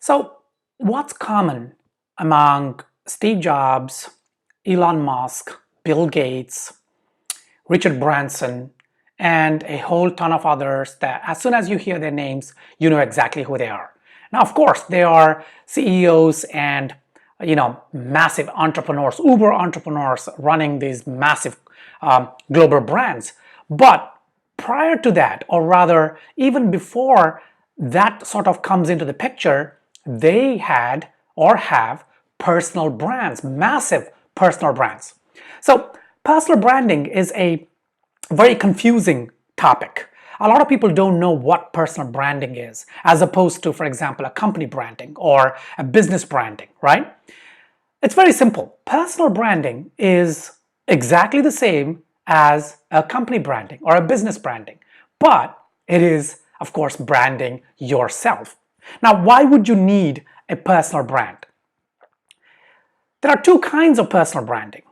So, what's common among Steve Jobs, Elon Musk, Bill Gates, Richard Branson, and a whole ton of others that as soon as you hear their names, you know exactly who they are? Now, of course, they are CEOs and massive entrepreneurs, uber entrepreneurs running these massive global brands. But prior to that, or rather, even before that sort of comes into the picture, they had or have personal brands, massive personal brands. So personal branding is a very confusing topic. A lot of people don't know what personal branding is, as opposed to, for example, a company branding or a business branding, right? It's very simple. Personal branding is exactly the same as a company branding or a business branding, but it is, of course, branding yourself. Now, why would you need a personal brand? There are two kinds of personal branding.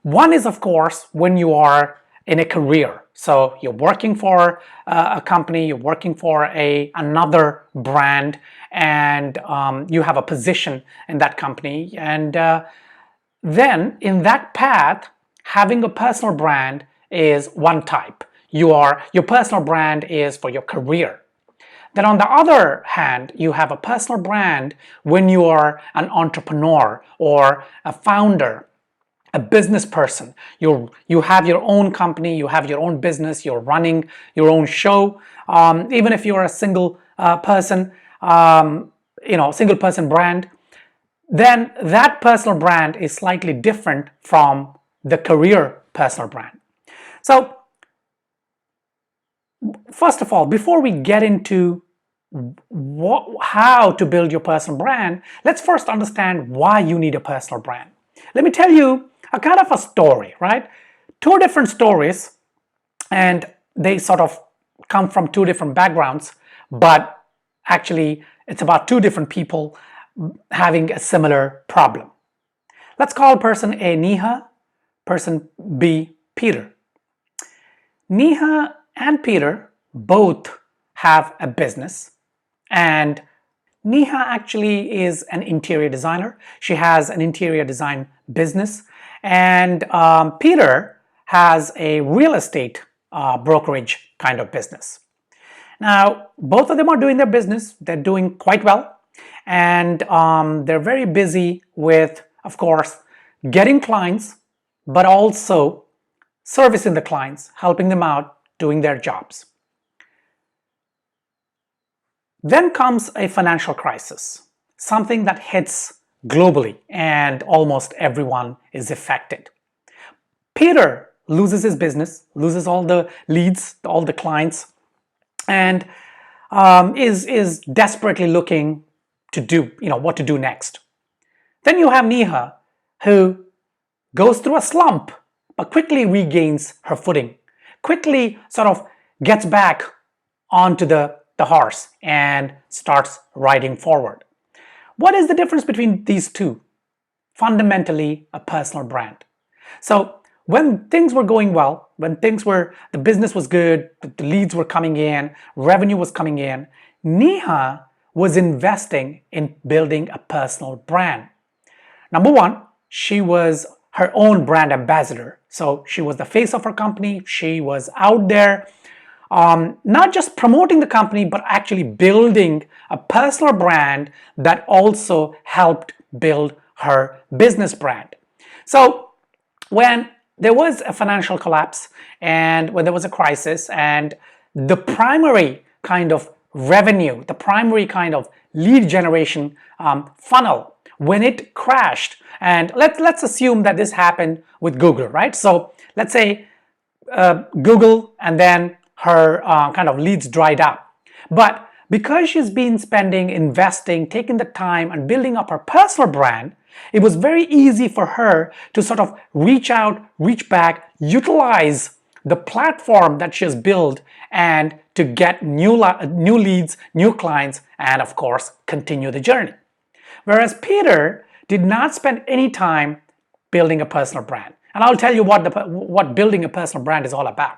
One is, of course, when you are in a career. So you're working for a company, you're working for another brand, and you have a position in that company. And then in that path, having a personal brand is one type. Your personal brand is for your career. Then on the other hand, you have a personal brand when you are an entrepreneur or a founder, a business person. You have your own company, you have your own business, you're running your own show. Even if you're a single person, single person brand, then that personal brand is slightly different from the career personal brand. So first of all, before we get into how to build your personal brand, let's first understand why you need a personal brand. Let me tell you a kind of a story, right? Two different stories, and they sort of come from two different backgrounds, but actually it's about two different people having a similar problem. Let's call person A Neha, person B Peter. Neha and Peter both have a business, and Neha actually is an interior designer. She has an interior design business, and Peter has a real estate brokerage kind of business. Now, both of them are doing their business. They're doing quite well, and they're very busy with, of course, getting clients, but also servicing the clients, helping them out, doing their jobs. Then comes a financial crisis, something that hits globally and almost everyone is affected. Peter loses his business, loses all the leads, all the clients, and is desperately looking to do, what to do next. Then you have Neha, who goes through a slump, but quickly regains her footing, quickly sort of gets back onto the horse and starts riding forward. What is the difference between these two? Fundamentally, a personal brand. So when things were going well, when the business was good, the leads were coming in, revenue was coming in, Neha was investing in building a personal brand. Number one, she was her own brand ambassador. So she was the face of her company. She was out there not just promoting the company, but actually building a personal brand that also helped build her business brand. So when there was a financial collapse and when there was a crisis and the primary kind of revenue, the primary kind of lead generation funnel, when it crashed, and let's assume that this happened with Google, right? So let's say Google, and then her kind of leads dried up. But because she's been spending, investing, taking the time and building up her personal brand, it was very easy for her to sort of reach out, reach back, utilize the platform that she has built and to get new leads, new clients, and of course, continue the journey. Whereas Peter did not spend any time building a personal brand. And I'll tell you what building a personal brand is all about.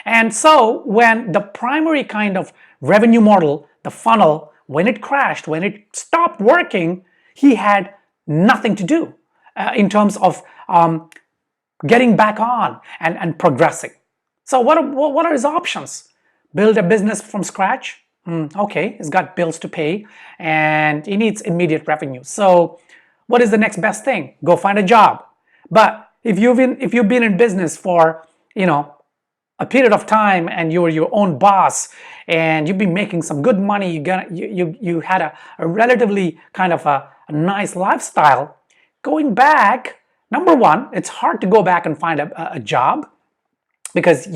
And so when the primary kind of revenue model, the funnel, when it crashed, when it stopped working, he had nothing to do in terms of getting back on and progressing. So what are his options? Build a business from scratch? Okay, he's got bills to pay and he needs immediate revenue. So what is the next best thing? Go find a job. But if you've been in business for, a period of time and you're your own boss and you've been making some good money, you had a relatively kind of a nice lifestyle, going back, number one, it's hard to go back and find a job because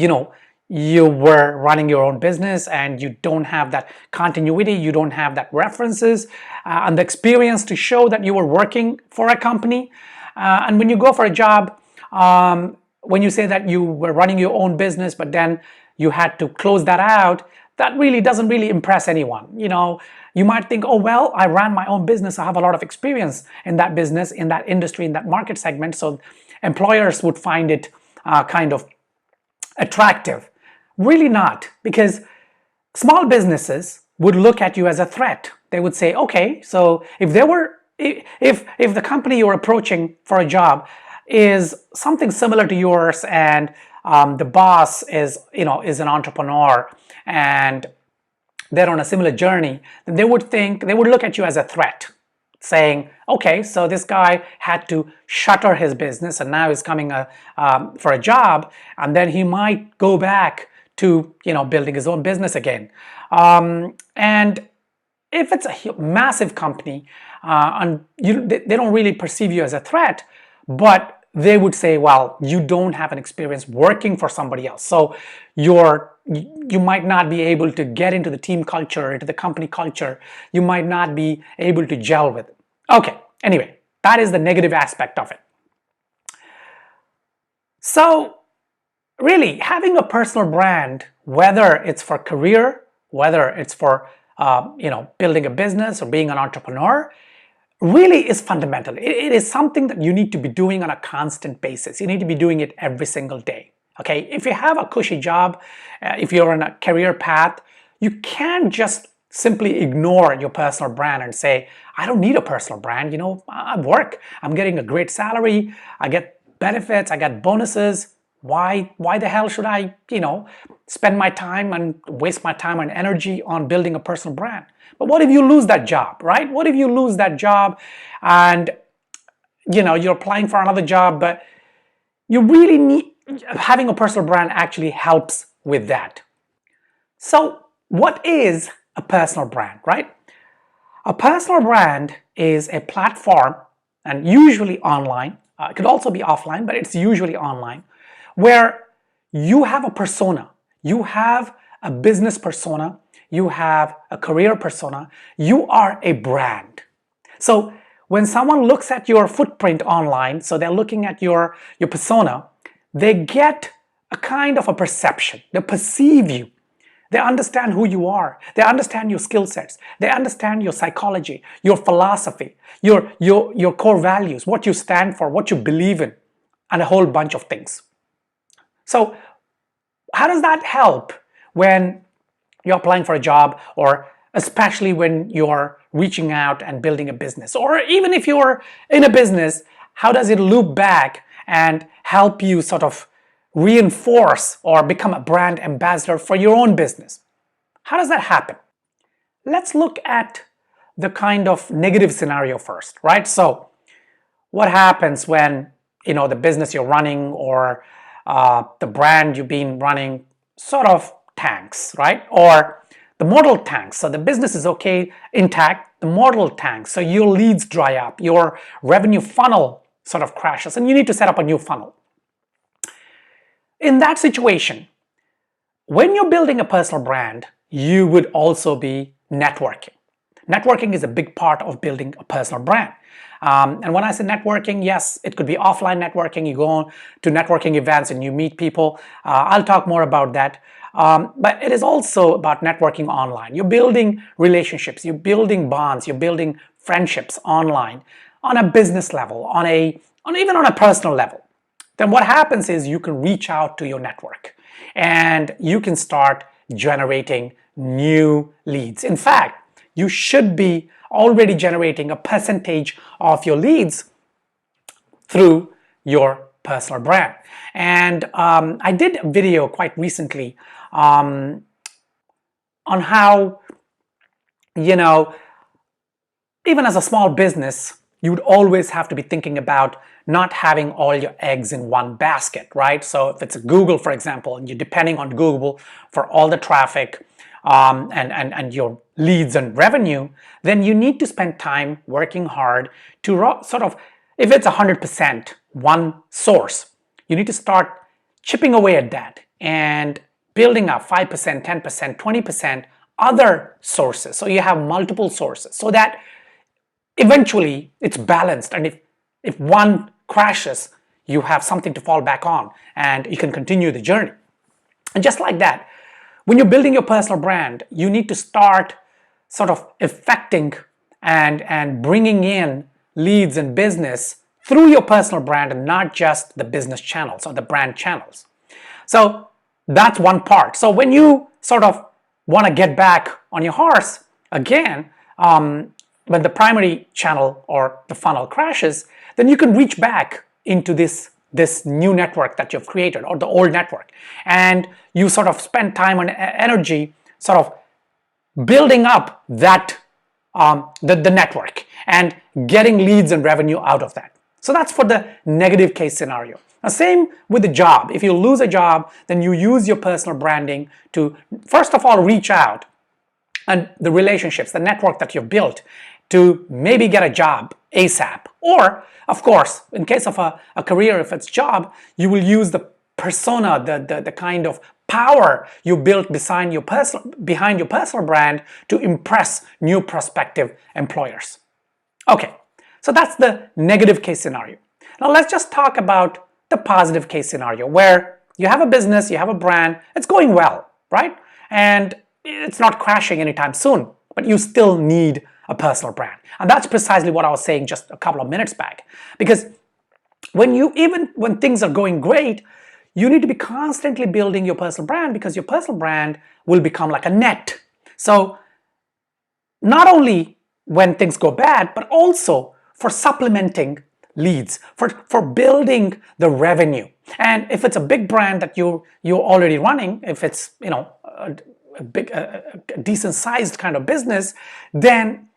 you were running your own business and you don't have that continuity, you don't have that references and the experience to show that you were working for a company. And when you go for a job, when you say that you were running your own business but then you had to close that out, that really doesn't really impress anyone. You might think, oh well, I ran my own business, I have a lot of experience in that business, in that industry, in that market segment, so employers would find it kind of attractive. Really not, because small businesses would look at you as a threat. They would say, okay, so if the company you're approaching for a job is something similar to yours and the boss is an entrepreneur and they're on a similar journey, then they would look at you as a threat, saying, okay, so this guy had to shutter his business and now he's coming for a job, and then he might go back to building his own business again. And if it's a massive company and they don't really perceive you as a threat, but they would say, well, you don't have an experience working for somebody else, so you might not be able to get into the team culture, into the company culture. You might not be able to gel with it. Okay, anyway, that is the negative aspect of it. So really, having a personal brand, whether it's for career, whether it's for building a business or being an entrepreneur, really is fundamental. It is something that you need to be doing on a constant basis. You need to be doing it every single day. Okay, if you have a cushy job, if you're on a career path, you can't just simply ignore your personal brand and say, I don't need a personal brand. I work, I'm getting a great salary, I get benefits, I get bonuses. Why the hell should I, spend my time and waste my time and energy on building a personal brand? But what if you lose that job, right? What if you lose that job and, you're applying for another job, but you really need, having a personal brand actually helps with that. So what is a personal brand, right? A personal brand is a platform, and usually online, it could also be offline, but it's usually online, where you have a persona, you have a business persona, you have a career persona, you are a brand. So when someone looks at your footprint online, so they're looking at your persona, they get a kind of a perception, they perceive you, they understand who you are, they understand your skill sets, they understand your psychology, your philosophy, your core values, what you stand for, what you believe in, and a whole bunch of things. So how does that help when you're applying for a job, or especially when you're reaching out and building a business? Or even if you're in a business, how does it loop back and help you sort of reinforce or become a brand ambassador for your own business? How does that happen? Let's look at the kind of negative scenario first, right? So what happens when the business you're running or the brand you've been running sort of tanks, right? Or the model tanks. So the business is okay, intact, the model tanks. So your leads dry up, your revenue funnel sort of crashes, and you need to set up a new funnel. In that situation, when you're building a personal brand, you would also be networking. Networking is a big part of building a personal brand. And when I say networking, yes, it could be offline networking. You go on to networking events and you meet people. I'll talk more about that. But it is also about networking online. You're building relationships, you're building bonds, you're building friendships online on a business level, even on a personal level. Then what happens is you can reach out to your network and you can start generating new leads. In fact, you should be already generating a percentage of your leads through your personal brand. And I did a video quite recently on how, you know, even as a small business, you would always have to be thinking about not having all your eggs in one basket, right? So if it's Google, for example, and you're depending on Google for all the traffic and your leads and revenue, then you need to spend time working hard to sort of, if it's 100% one source, you need to start chipping away at that and building up 5%, 10%, 20% other sources. So you have multiple sources so that eventually it's balanced, and if one crashes, you have something to fall back on and you can continue the journey. And just like that, when you're building your personal brand, you need to start sort of affecting and bringing in leads and business through your personal brand and not just the business channels or the brand channels. So that's one part. So when you sort of want to get back on your horse again, when the primary channel or the funnel crashes, then you can reach back into this new network that you've created, or the old network, and you sort of spend time and energy sort of building up that the network and getting leads and revenue out of that. So that's for the negative case scenario. Now, same with the job. If you lose a job, then you use your personal branding to, first of all, reach out and the relationships, the network that you've built, to maybe get a job ASAP. Or, of course, in case of a career, if it's job, you will use the persona, the kind of power you built behind your personal brand to impress new prospective employers. Okay, so that's the negative case scenario. Now let's just talk about the positive case scenario, where you have a business, you have a brand, it's going well, right? And it's not crashing anytime soon, but you still need a personal brand. And that's precisely what I was saying just a couple of minutes back. Because even when things are going great, you need to be constantly building your personal brand, because your personal brand will become like a net. So not only when things go bad, but also for supplementing leads, for building the revenue. And if it's a big brand that you're already running, if it's, you know, a decent sized kind of business, then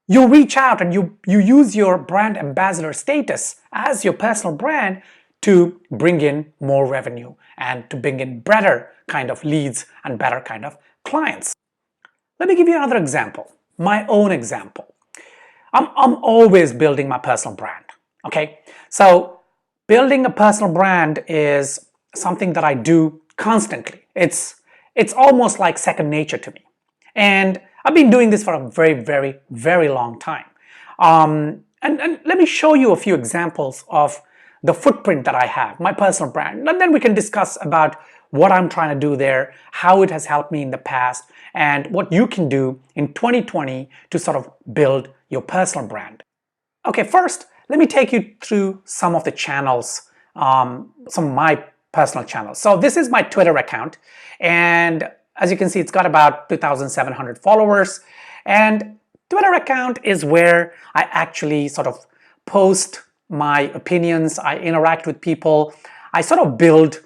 you reach out and you use your brand ambassador status as your personal brand to bring in more revenue and to bring in better kind of leads and better kind of clients. Let me give you another example, my own example. I'm always building my personal brand, okay? So building a personal brand is something that I do constantly. It's almost like second nature to me. And I've been doing this for a very, very, very long time. And let me show you a few examples of the footprint that I have, my personal brand. And then we can discuss about what I'm trying to do there, how it has helped me in the past, and what you can do in 2020 to sort of build your personal brand. Okay, first, let me take you through some of the channels, some of my personal channels. So this is my Twitter account, and as you can see, it's got about 2,700 followers. And Twitter account is where I actually sort of post my opinions, I interact with people, I sort of build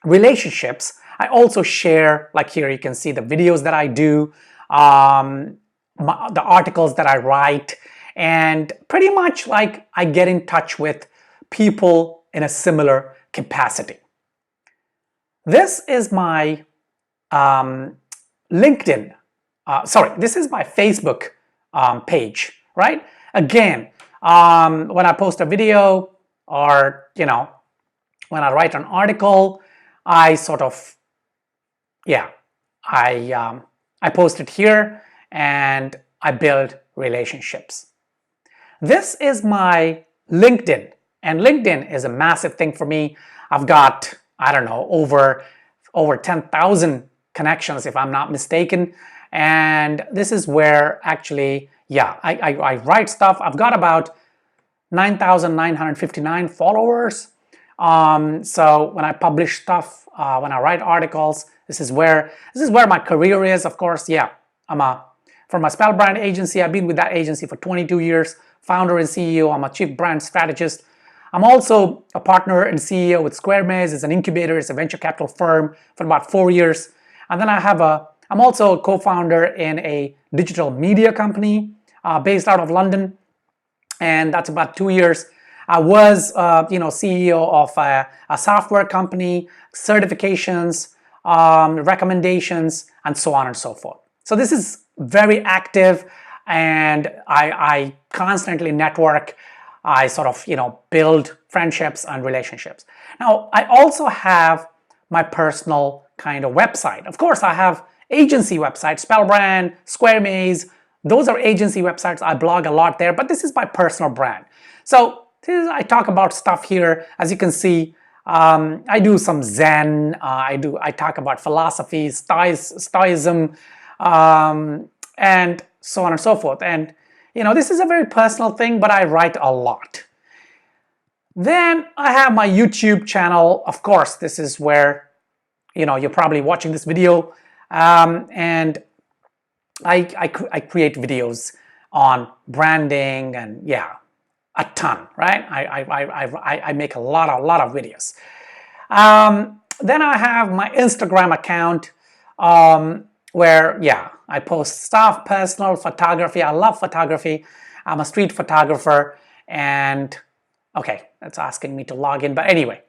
relationships. I also share, like here you can see the videos that I do, the articles that I write, and pretty much like I get in touch with people in a similar capacity. This is my LinkedIn, this is my Facebook page, right? Again, when I post a video, or, you know, when I write an article, I sort of, yeah, I post it here and I build relationships. This is my LinkedIn, and LinkedIn is a massive thing for me. I've got, I don't know, over 10,000 connections, if I'm not mistaken. And this is where actually, yeah, I write stuff. I've got about 9,959 followers. So when I publish stuff, when I write articles, this is where my career is, of course. Yeah, from a Spell Brand agency. I've been with that agency for 22 years, founder and CEO. I'm a chief brand strategist. I'm also a partner and CEO with SquareMaze. It's an incubator, it's a venture capital firm for about 4 years. And then I'm also a co-founder in a digital media company based out of London, and that's about 2 years. I was, CEO of a software company, certifications, recommendations, and so on and so forth. So this is very active, and I constantly network. I sort of, build friendships and relationships. Now, I also have my personal kind of website. Of course, I have agency websites, Spellbrand, SquareMaze. Those are agency websites. I blog a lot there, but this is my personal brand. So I talk about stuff here. As you can see, I do some Zen. I talk about philosophy, Stoicism, and so on and so forth. And this is a very personal thing, but I write a lot. Then I have my YouTube channel. Of course, this is where you're probably watching this video, and I create videos on branding, and a ton, right? I make a lot of videos. Then I have my Instagram account, where I post stuff, personal photography. I love photography. I'm a street photographer, and okay, that's asking me to log in, but anyway.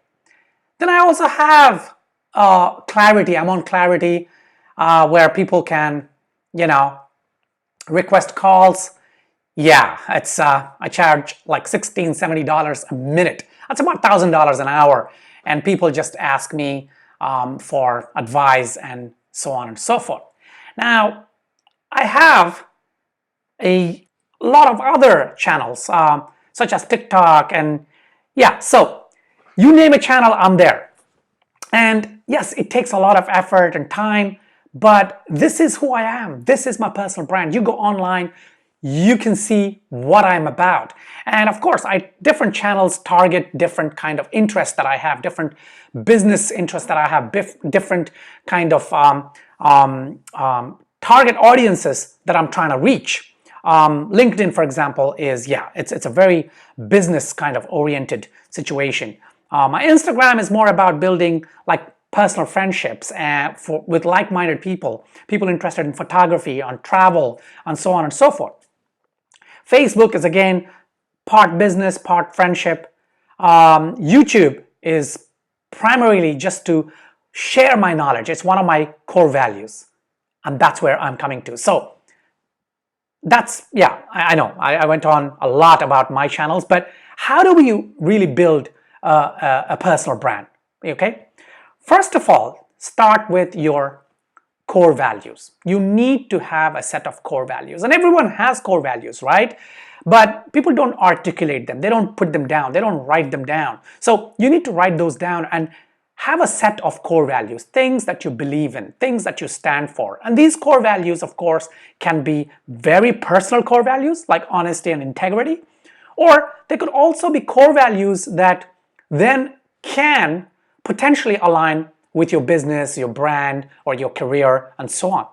Then I also have Clarity. I'm on Clarity, where people can, request calls. It's I charge like $16, $70 a minute. That's about $1,000 an hour, and people just ask me for advice and so on and so forth. Now, I have a lot of other channels, such as TikTok, and so you name a channel, I'm there. And yes, it takes a lot of effort and time, but this is who I am. This is my personal brand. You go online, you can see what I'm about. And of course, different channels target different kind of interests that I have, different business interests that I have, different kind of target audiences that I'm trying to reach. LinkedIn, for example, is, it's a very business kind of oriented situation. My Instagram is more about building like personal friendships with like-minded people interested in photography, on travel, and so on and so forth. Facebook is again part business, part friendship. YouTube is primarily just to share my knowledge. It's one of my core values, and that's where I'm coming to. So that's, I know I went on a lot about my channels, but how do we really build a personal brand? Okay, first of all, start with your core values. You need to have a set of core values, and everyone has core values, right? But people don't articulate them. They don't put them down. They don't write them down. So you need to write those down and have a set of core values, things that you believe in, things that you stand for. And these core values, of course, can be very personal core values like honesty and integrity, or they could also be core values that then can potentially align with your business, your brand, or your career, and so on.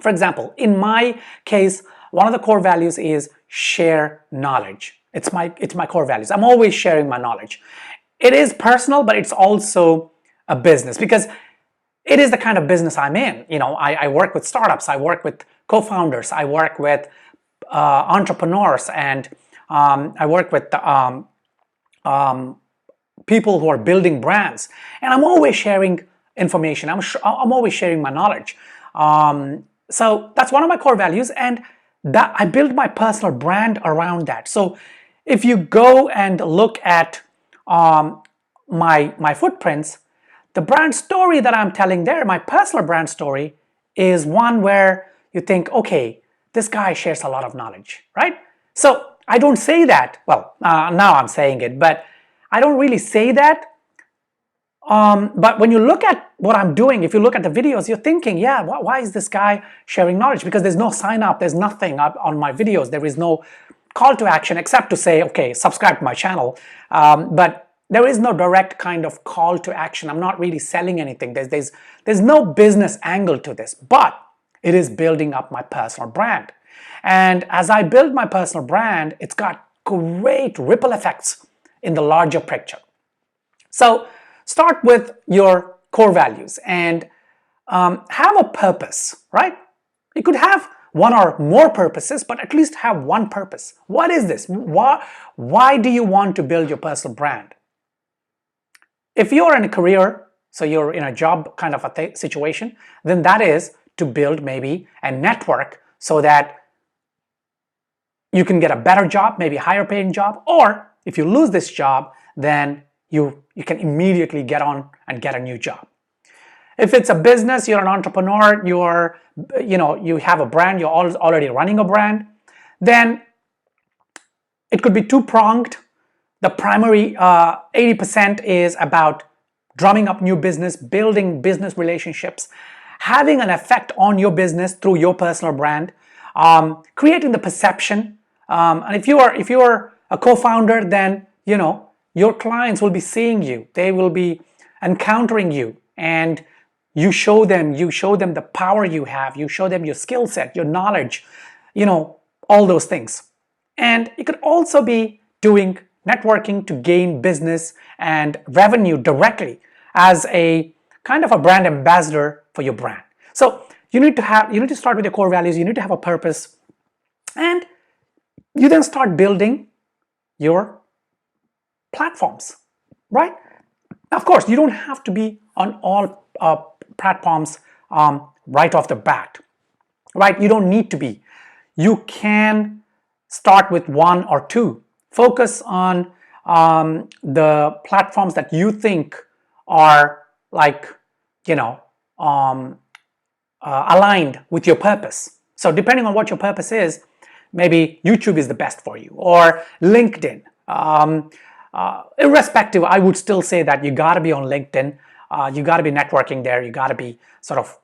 For example, in my case, one of the core values is share knowledge. It's my core values. I'm always sharing my knowledge. It is personal, but it's also a business, because it is the kind of business I'm in. I work with startups, I work with co-founders, I work with entrepreneurs, and I work with people who are building brands, and I'm always sharing information. I'm always sharing my knowledge. So that's one of my core values, and that I build my personal brand around that. So if you go and look at my footprints, the brand story that I'm telling there, my personal brand story, is one where you think, okay, this guy shares a lot of knowledge, right? So I don't say that. Well, now I'm saying it, but I don't really say that. But when you look at what I'm doing, if you look at the videos, you're thinking, why is this guy sharing knowledge? Because there's no sign up, there's nothing up on my videos. There is no call to action except to say, okay, subscribe to my channel. But there is no direct kind of call to action. I'm not really selling anything. There's no business angle to this. But It is building up my personal brand. And as I build my personal brand, it's got great ripple effects in the larger picture. So start with your core values and have a purpose, right? You could have one or more purposes, but at least have one purpose. What is this? Why do you want to build your personal brand? If you're in a career, so you're in a job kind of a situation, then that is to build maybe a network so that you can get a better job, maybe a higher paying job, or if you lose this job, then you can immediately get on and get a new job. If it's a business, you're an entrepreneur, you have a brand, you're already running a brand, then it could be two-pronged. The primary 80% is about drumming up new business, building business relationships, having an effect on your business through your personal brand, creating the perception. And if you are a co-founder, then your clients will be seeing you. They will be encountering you, and you show them the power you have. You show them your skill set, your knowledge, all those things. And you could also be doing networking to gain business and revenue directly as a kind of a brand ambassador for your brand. So you need to start with your core values. You need to have a purpose, and you then start building your platforms, right? Of course, you don't have to be on all platforms right off the bat, right? You don't need to be. You can start with one or two. Focus on the platforms that you think are aligned with your purpose. So depending on what your purpose is, maybe YouTube is the best for you, or LinkedIn. Irrespective, I would still say that you got to be on LinkedIn. You got to be networking there. You got to be sort of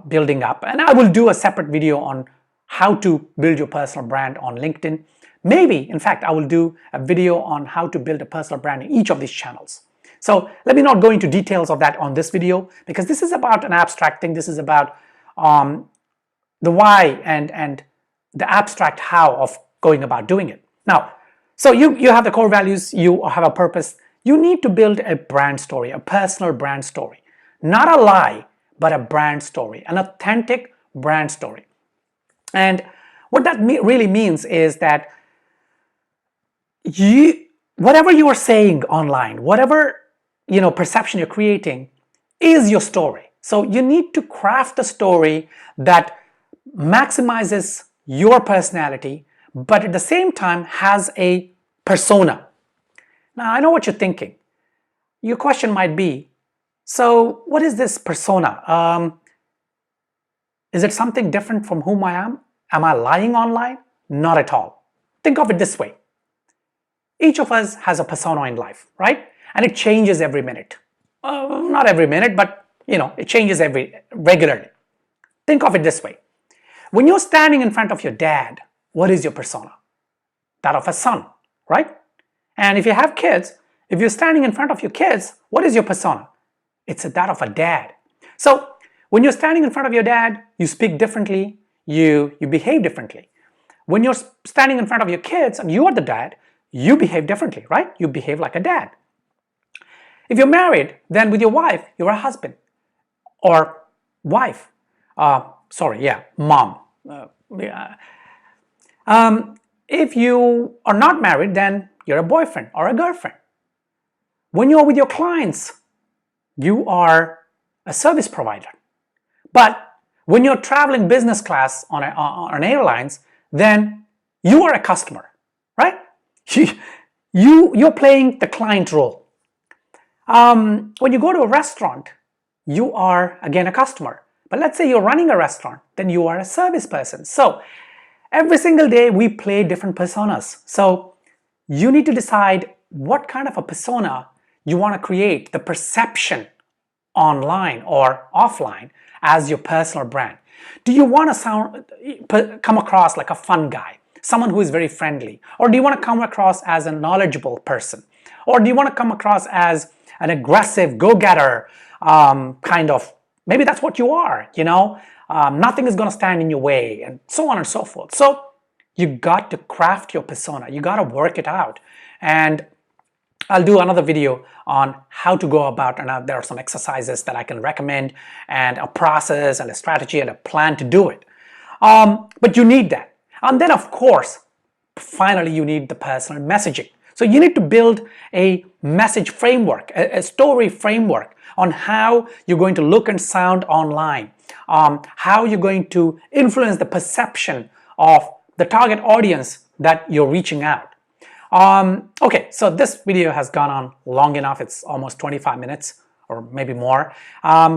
building up. And I will do a separate video on how to build your personal brand on LinkedIn. Maybe, in fact, I will do a video on how to build a personal brand in each of these channels. So let me not go into details of that on this video, because this is about an abstract thing. This is about the why and the abstract how of going about doing it. Now, so you have the core values, you have a purpose. You need to build a brand story, a personal brand story. Not a lie, but a brand story, an authentic brand story. And what that really means is that whatever you are saying online, whatever perception you're creating is your story. So you need to craft a story that maximizes your personality, but at the same time has a persona. Now, I know what you're thinking. Your question might be, so what is this persona? Is it something different from whom I am? Am I lying online? Not at all. Think of it this way. Each of us has a persona in life, right? And it changes every minute. Not every minute, but it changes regularly. Think of it this way. When you're standing in front of your dad, what is your persona? That of a son, right? And if you have kids, if you're standing in front of your kids, what is your persona? It's that of a dad. So when you're standing in front of your dad, you speak differently, you behave differently. When you're standing in front of your kids and you are the dad, you behave differently, right? You behave like a dad. If you're married, then with your wife, you're a husband or wife. Mom. If you are not married, then you're a boyfriend or a girlfriend. When you're with your clients, you are a service provider. But when you're traveling business class on airlines, then you are a customer, right? You're playing the client role. When you go to a restaurant, you are again a customer. But let's say you're running a restaurant, then you are a service person. So every single day we play different personas. So you need to decide what kind of a persona you want to create, the perception online or offline as your personal brand. Do you want to come across like a fun guy, someone who is very friendly? Or do you want to come across as a knowledgeable person? Or do you want to come across as an aggressive go-getter kind of? Maybe that's what you are, Nothing is going to stand in your way, and so on and so forth. So you got to craft your persona. You got to work it out. And I'll do another video on how to go about, and there are some exercises that I can recommend, and a process and a strategy and a plan to do it. But you need that. And then, of course, finally, you need the personal messaging. So you need to build a message framework, a story framework on how you're going to look and sound online, how you're going to influence the perception of the target audience that you're reaching out. Okay, so this video has gone on long enough. It's almost 25 minutes or maybe more.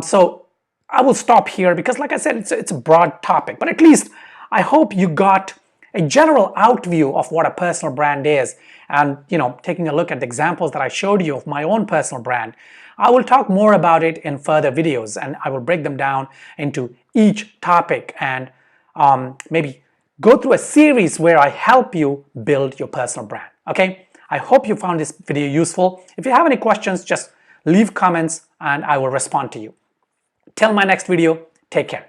So I will stop here because, like I said, it's a broad topic, but at least I hope you got a general outview of what a personal brand is. And, taking a look at the examples that I showed you of my own personal brand, I will talk more about it in further videos, and I will break them down into each topic and maybe go through a series where I help you build your personal brand. Okay, I hope you found this video useful. If you have any questions, just leave comments and I will respond to you. Till my next video, take care.